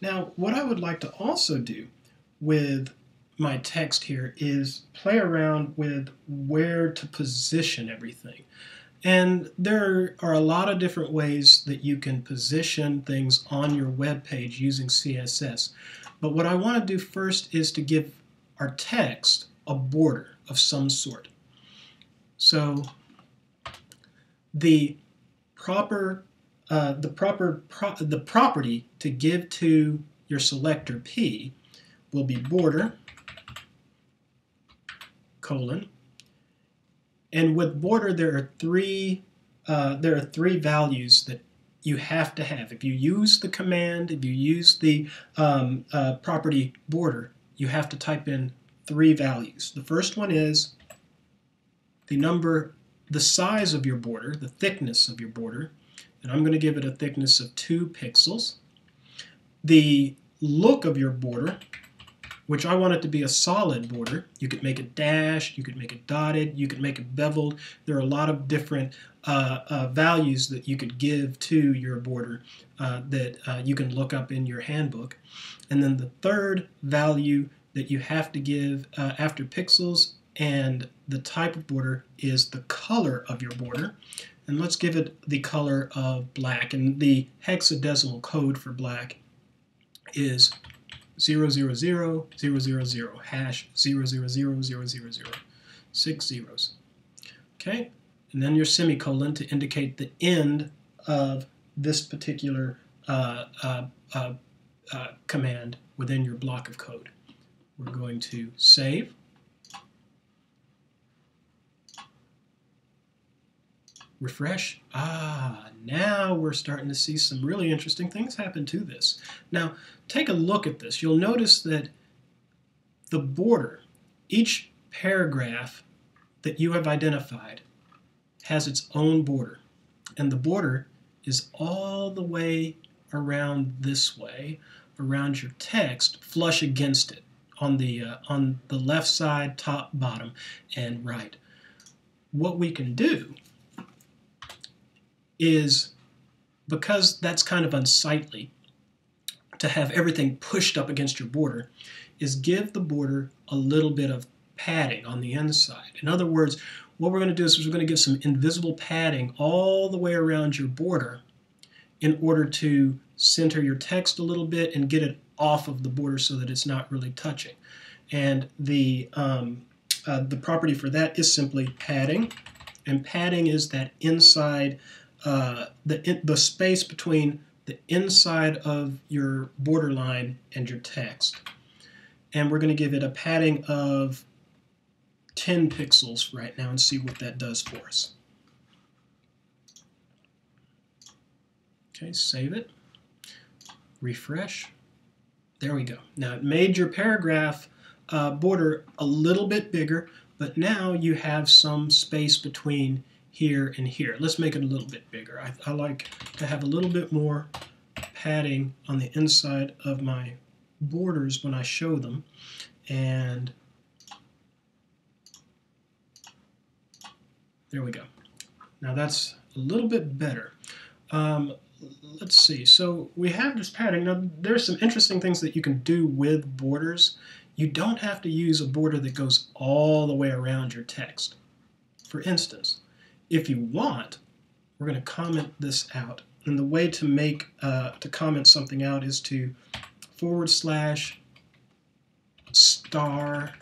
Now, what I would like to also do with my text here is play around with where to position everything. And there are a lot of different ways that you can position things on your web page using CSS. But what I want to do first is to give our text a border of some sort. So the property to give to your selector P will be border, colon, and with border there are three values that you have to have. If you use the command, if you use the property border, you have to type in 3 values. The first one is the size of your border, the thickness of your border, and I'm going to give it a thickness of 2 pixels. The look of your border, which I want it to be a solid border. You could make it dashed, you could make it dotted, you could make it beveled. There are a lot of different values that you could give to your border that you can look up in your handbook. And then the third value that you have to give after pixels and the type of border is the color of your border. And let's give it the color of black. And the hexadecimal code for black is 000,000, hash 000,000, 6 zeros. Okay, and then your semicolon to indicate the end of this particular command within your block of code. We're going to save. Refresh. Now we're starting to see some really interesting things happen to this. Now, take a look at this. You'll notice that the border, each paragraph that you have identified has its own border. And the border is all the way around this way, around your text, flush against it on the left side, top, bottom, and right. What we can do is, because that's kind of unsightly to have everything pushed up against your border, is give the border a little bit of padding on the inside. In other words, what we're going to do is we're going to give some invisible padding all the way around your border in order to center your text a little bit and get it off of the border so that it's not really touching. And the property for that is simply padding, and padding is that inside the space between the inside of your borderline and your text. And we're going to give it a padding of 10 pixels right now and see what that does for us. Okay, save it. Refresh. There we go. Now it made your paragraph border a little bit bigger, but now you have some space between here and here. Let's make it a little bit bigger. I like to have a little bit more padding on the inside of my borders when I show them. And there we go. Now that's a little bit better. Let's see. So we have this padding. Now there's some interesting things that you can do with borders. You don't have to use a border that goes all the way around your text. For instance, if you want, we're going to comment this out. And the way to make to comment something out is to /*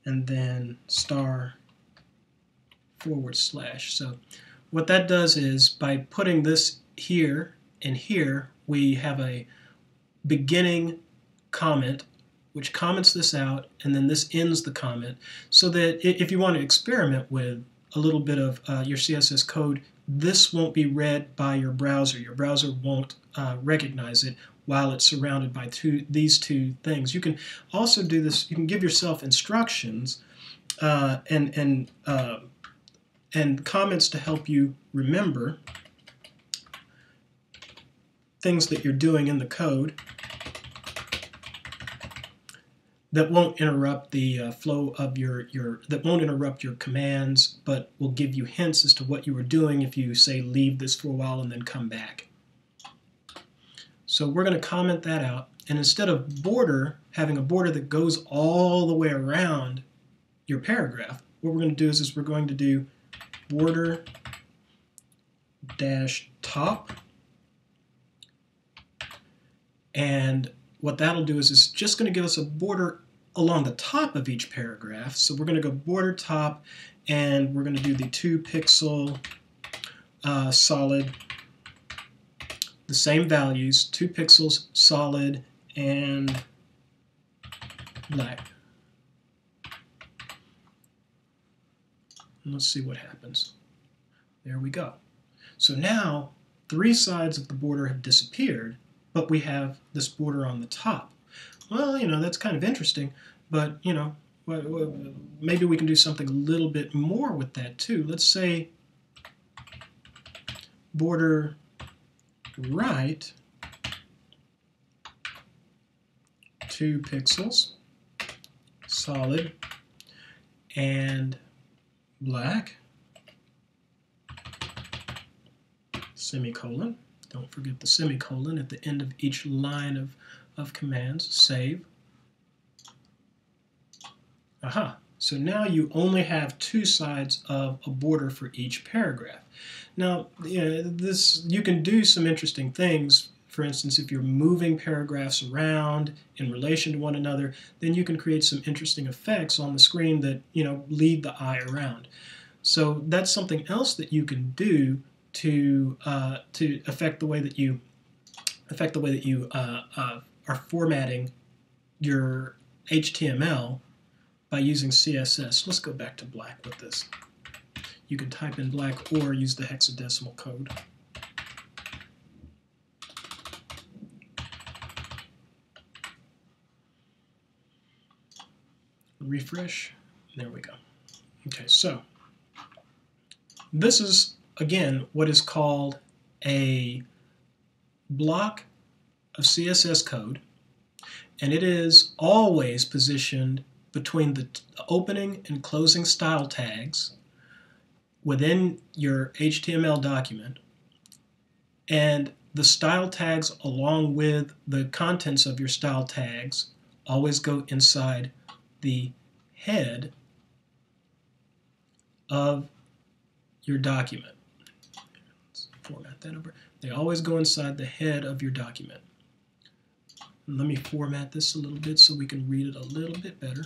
and then */. So what that does is, by putting this here and here, we have a beginning comment which comments this out, and then this ends the comment, so that if you want to experiment with a little bit of your CSS code, this won't be read by your browser. Your browser won't recognize it while it's surrounded by these two things. You can also do this. You can give yourself instructions and comments to help you remember things that you're doing in the code that won't interrupt the flow of that won't interrupt your commands, but will give you hints as to what you were doing if you say leave this for a while and then come back. So we're going to comment that out, and instead of having a border that goes all the way around your paragraph, what we're going to do is we're going to do border dash top, and what that'll do is it's just going to give us a border along the top of each paragraph. So we're going to go border top, and we're going to do the 2 pixel solid, the same values, 2 pixels solid and black. And let's see what happens. There we go. So now 3 sides of the border have disappeared, but we have this border on the top. Well, you know, that's kind of interesting, but, you know, maybe we can do something a little bit more with that too. Let's say border right 2 pixels solid and black, semicolon. Don't forget the semicolon at the end of each line of commands. Save. Aha. So now you only have 2 sides of a border for each paragraph. Now, you can do some interesting things. For instance, if you're moving paragraphs around in relation to one another, then you can create some interesting effects on the screen that, lead the eye around. So that's something else that you can do to affect the way that you are formatting your HTML by using CSS. Let's go back to black with this. You can type in black or use the hexadecimal code. Refresh. There we go. Okay, so this is, again, what is called a block of CSS code, and it is always positioned between the opening and closing style tags within your HTML document, and the style tags along with the contents of your style tags always go inside the head of your document. Let's format that over. They always go inside the head of your document. And let me format this a little bit so we can read it a little bit better.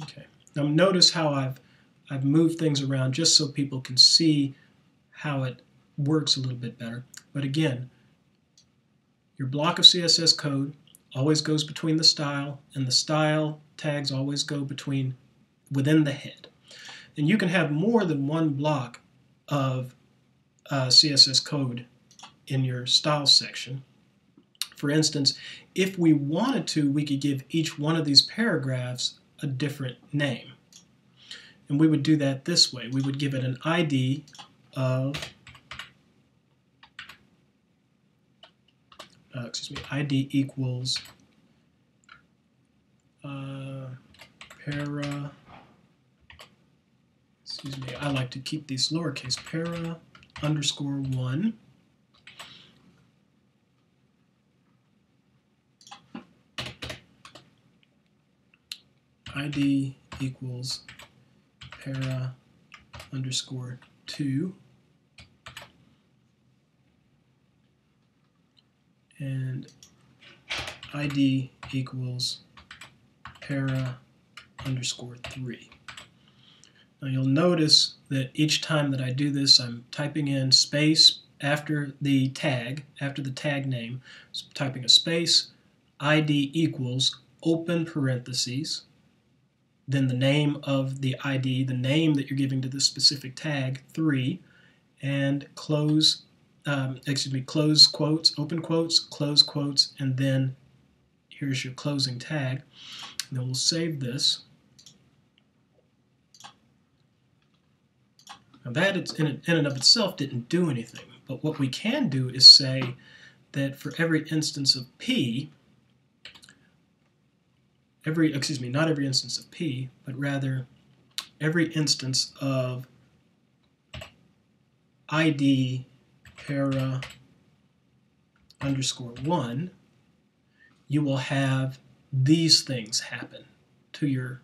Okay. Now notice how I've moved things around just so people can see how it works a little bit better. But again, your block of CSS code always goes between the style, and the style tags always go within the head. And you can have more than one block of CSS code in your style section. For instance, if we wanted to, we could give each one of these paragraphs a different name. And we would do that this way. We would give it an ID of ID equals para, I like to keep these lowercase, para underscore 1 ID equals para underscore 2 and ID equals para underscore 3. Now you'll notice that each time that I do this, I'm typing in space after the tag name, so typing a space, ID equals, open parentheses, then the name of the ID, the name that you're giving to this specific tag, 3, and close quotes, open quotes, close quotes, and then here's your closing tag. And then we'll save this. Now that in and of itself didn't do anything, But what we can do is say that for every instance of P, not every instance of P, but rather every instance of ID para _1, you will have these things happen to your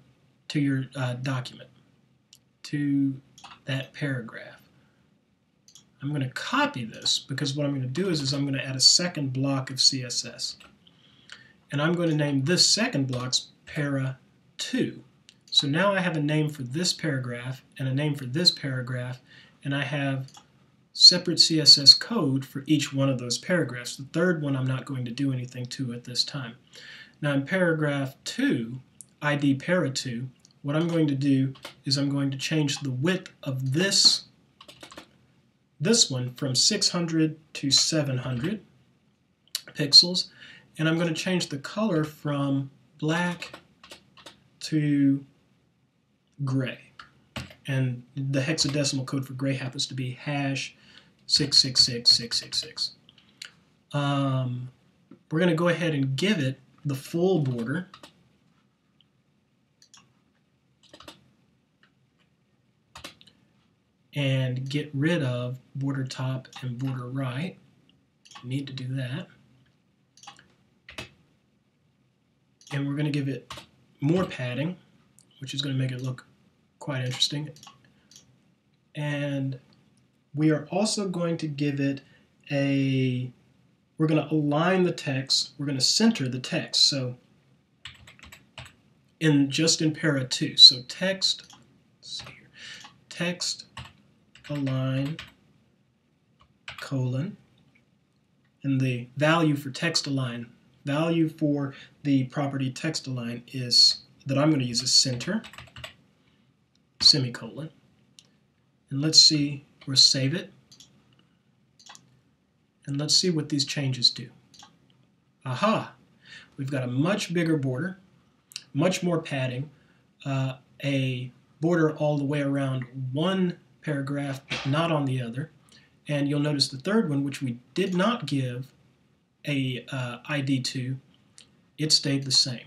document, to that paragraph. I'm going to copy this because what I'm going to do is I'm going to add a second block of CSS. And I'm going to name this second block para 2. So now I have a name for this paragraph and a name for this paragraph, and I have separate CSS code for each one of those paragraphs. The third one I'm not going to do anything to at this time. Now in paragraph 2, ID para 2, what I'm going to do is I'm going to change the width of this one from 600 to 700 pixels, and I'm going to change the color from black to gray. And the hexadecimal code for gray happens to be #666,666. We're going to go ahead and give it the full border. And get rid of border top and border right. Need to do that. And we're going to give it more padding, which is going to make it look quite interesting. And we are also going to give it we're going to align the text, we're going to center the text. So just in para 2. So text, let's see here, text align colon, and the value for text align, value for the property text align is, that I'm going to use is center, semicolon. And let's see, we'll save it. And let's see what these changes do. Aha! We've got a much bigger border, much more padding, a border all the way around one paragraph, not on the other. And you'll notice the third one, which we did not give a ID to, it stayed the same.